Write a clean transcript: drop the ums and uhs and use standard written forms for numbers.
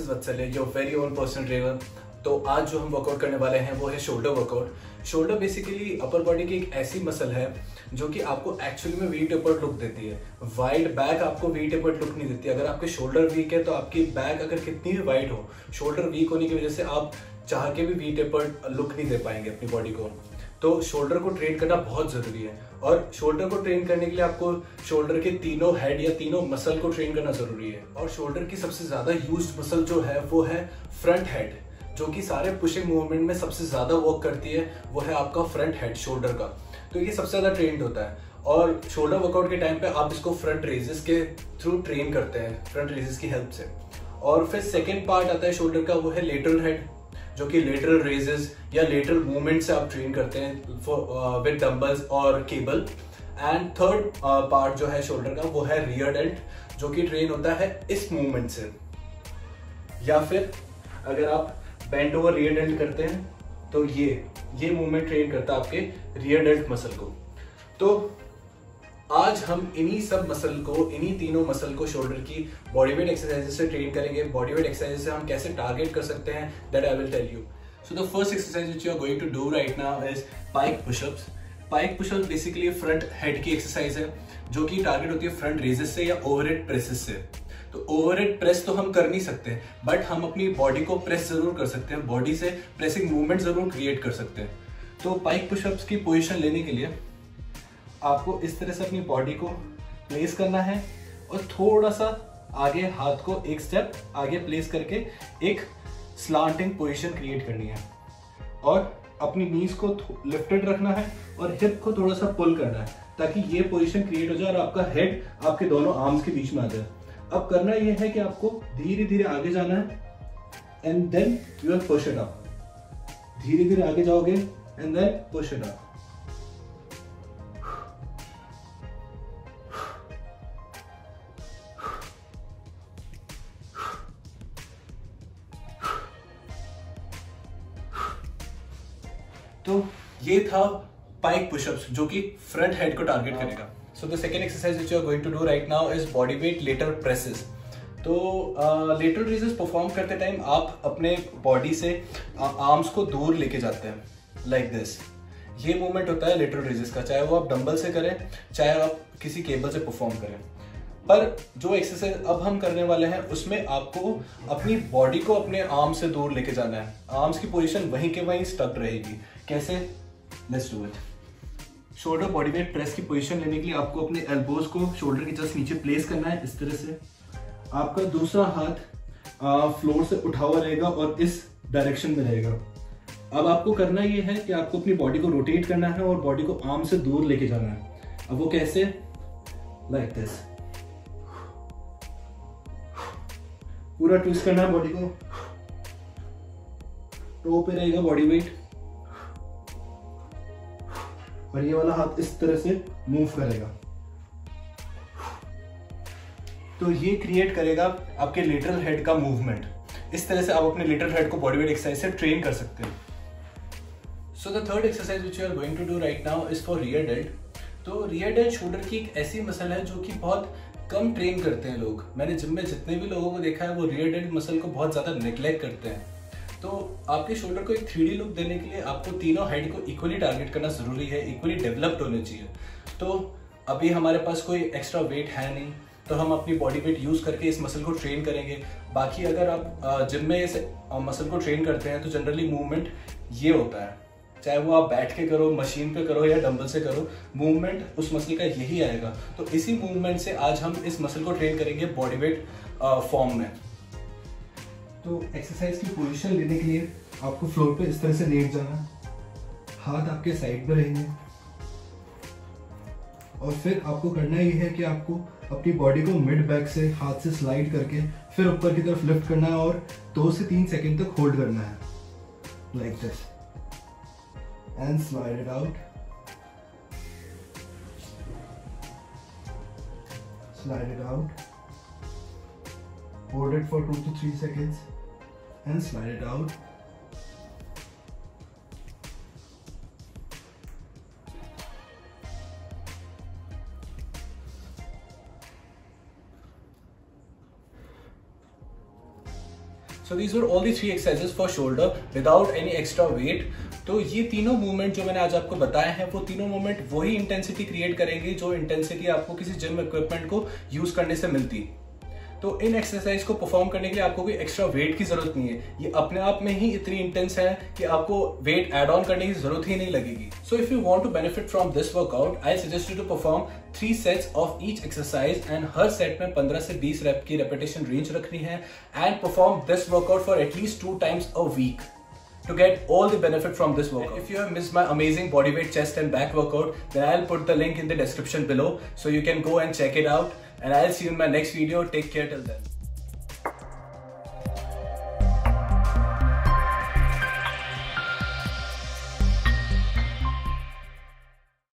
Is Vatsal, your very own personal trainer. तो आज जो हम वर्कआउट करने वाले हैं वो है shoulder workout. Shoulder basically upper body की एक ऐसी मसल है जो कि आपको एक्चुअली में वी टेपर्ड लुक देती है। वाइड बैक आपको वी टेपर्ड लुक नहीं देती। अगर आपके शोल्डर वीक है तो आपकी बैक अगर कितनी भी वाइड हो, शोल्डर वीक होने की वजह से आप चाह के भी वी टेपर्ड लुक नहीं दे पाएंगे अपनी बॉडी को। तो शोल्डर को ट्रेन करना बहुत जरूरी है, और शोल्डर को ट्रेन करने के लिए आपको शोल्डर के तीनों हेड या तीनों मसल को ट्रेन करना जरूरी है। और शोल्डर की सबसे ज्यादा यूज्ड मसल जो है वो है फ्रंट हेड, जो कि सारे पुशिंग मूवमेंट में सबसे ज्यादा वर्क करती है, वो है आपका फ्रंट हेड शोल्डर का। तो ये सबसे ज्यादा ट्रेंड होता है, और शोल्डर वर्कआउट के टाइम पे आप इसको फ्रंट रेजेस के थ्रू ट्रेन करते हैं, फ्रंट रेजेस की हेल्प से। और फिर सेकेंड पार्ट आता है शोल्डर का, वो है लेटरल हेड, जो कि लेटरल रेजेस या लेटरल मूवमेंट से आप ट्रेन करते हैं विद डंबल्स और केबल। एंड थर्ड पार्ट जो है शोल्डर का वो है रियर डेल्ट, जो कि ट्रेन होता है इस मूवमेंट से। या फिर अगर आप बेंट ओवर रियर डेल्ट करते हैं तो ये मूवमेंट ट्रेन करता है आपके रियर डेल्ट मसल को। तो आज हम इन्हीं सब मसल को, इन्हीं तीनों मसल को शोल्डर की बॉडीवेट एक्सरसाइजेस से ट्रेन करेंगे। बॉडीवेट एक्सरसाइजेस से हम कैसे टारगेट कर सकते हैं, that I will tell you. So the first exercise which you are going to do right now is pike pushups. Pike pushups basically front head की exercise है, जो कि टारगेट होती है फ्रंट रेजेस से या ओवरहेड प्रेसेस से। तो ओवरहेड प्रेस तो हम कर नहीं सकते, बट हम अपनी बॉडी को प्रेस जरूर कर सकते हैं, बॉडी से प्रेसिंग मूवमेंट जरूर क्रिएट कर सकते हैं। तो पाइक पुशअप्स की पोजीशन लेने के लिए आपको इस तरह से अपनी बॉडी को प्लेस करना है, और थोड़ा सा आगे हाथ को एक स्टेप आगे प्लेस करके एक स्लांटिंग पोजीशन क्रिएट करनी है, और अपनी नीज को लिफ्टेड रखना है और हिप को थोड़ा सा पुल करना है, ताकि ये पोजीशन क्रिएट हो जाए और आपका हेड आपके दोनों आर्म्स के बीच में आ जाए। अब करना यह है कि आपको धीरे धीरे आगे जाना है, and then you will push it up. धीरे धीरे आगे जाओगे and then push it up. तो ये था पाइक पुशअप्स, जो कि फ्रंट हेड को टारगेट करेगा। So the second exercise which you are going to do right now is body weight lateral presses. तो लेटरल रेजेस परफॉर्म करते टाइम आप अपने बॉडी से आर्म्स को दूर लेके जाते हैं, लाइक दिस। ये मूवमेंट होता है लेटरल रेजेस का, चाहे वो आप डंबल से करें, चाहे आप किसी केबल से परफॉर्म करें। पर जो एक्सरसाइज अब हम करने वाले हैं उसमें आपको अपनी बॉडी को अपने आर्म से दूर लेके जाना है। आर्म्स की पोजीशन वहीं के वहीं स्टक रहेगी। कैसे? Let's do it. Shoulder body weight press की पोजीशन लेने के लिए आपको अपने एल्बोज को शोल्डर के जस्ट नीचे प्लेस करना है, इस तरह से। आपका दूसरा हाथ फ्लोर से उठा हुआ रहेगा और इस डायरेक्शन में रहेगा। अब आपको करना ये है कि आपको अपनी बॉडी को रोटेट करना है और बॉडी को आर्म से दूर लेके जाना है। अब वो कैसे? Like this. पूरा ट्विस्ट करना है बॉडी को, टो पे रहेगा बॉडी वेट, और ये वाला हाथ इस तरह से मूव करेगा। तो ये क्रिएट करेगा आपके लेटरल हेड का मूवमेंट। इस तरह से आप अपने लेटरल हेड को बॉडी वेट एक्सरसाइज से ट्रेन कर सकते हैं। So the third exercise which you are going to do right now is for rear delt. तो रियर डेल्ट शोल्डर की एक ऐसी मसल है जो कि बहुत कम ट्रेन करते हैं लोग। मैंने जिम में जितने भी लोगों को देखा है वो रियर डेल्ट मसल को बहुत ज्यादा नेग्लेक्ट करते हैं। तो आपके शोल्डर को एक 3D लुक देने के लिए आपको तीनों हेड को इक्वली टारगेट करना जरूरी है, इक्वली डेवलप्ड होने चाहिए। तो अभी हमारे पास कोई एक्स्ट्रा वेट है नहीं, तो हम अपनी बॉडी वेट यूज करके इस मसल को ट्रेन करेंगे। बाकी अगर आप जिम में इस मसल को ट्रेन करते हैं तो जनरली मूवमेंट ये होता है, चाहे वो आप बैठ के करो, मशीन पे करो या डंबल से करो, मूवमेंट उस मसल का यही आएगा। तो इसी मूवमेंट से आज हम इस मसल को ट्रेन करेंगे बॉडी वेट फॉर्म में। तो एक्सरसाइज की पोजीशन लेने के लिए आपको फ्लोर पे इस तरह से लेट जाना, हाथ आपके साइड में रहेंगे, और फिर आपको करना ये है कि आपको अपनी बॉडी को मिड बैक से हाथ से स्लाइड करके फिर ऊपर की तरफ लिफ्ट करना है, और 2 से 3 सेकंड तक होल्ड करना है, like this, and slide it out, slide it out, hold it for 2 to 3 seconds and slide it out. So these were all the 3 exercises for shoulder without any extra weight. तो ये तीनों movement जो मैंने आज आपको बताए हैं वो तीनों मूवमेंट वही इंटेंसिटी क्रिएट करेंगे जो इंटेंसिटी आपको किसी जिम इक्विपमेंट को यूज करने से मिलती। तो इन एक्सरसाइज को परफॉर्म करने के लिए आपको कोई एक्स्ट्रा वेट की जरूरत नहीं है, ये अपने आप में ही इतनी इंटेंस है कि आपको वेट ऐड ऑन करने की जरूरत ही नहीं लगेगी। So if you want to benefit from this workout, I suggest you to perform 3 sets of each exercise and हर सेट में 15 से 20 रेप की रेपिटेशन रेंज रखनी है and perform this workout for at least 2 times a week to get all the benefit from this workout. And if you have missed my amazing bodyweight chest and back workout, then I'll put the link in the description below so you can go and check it out, and I'll see you in my next video. Take care till then.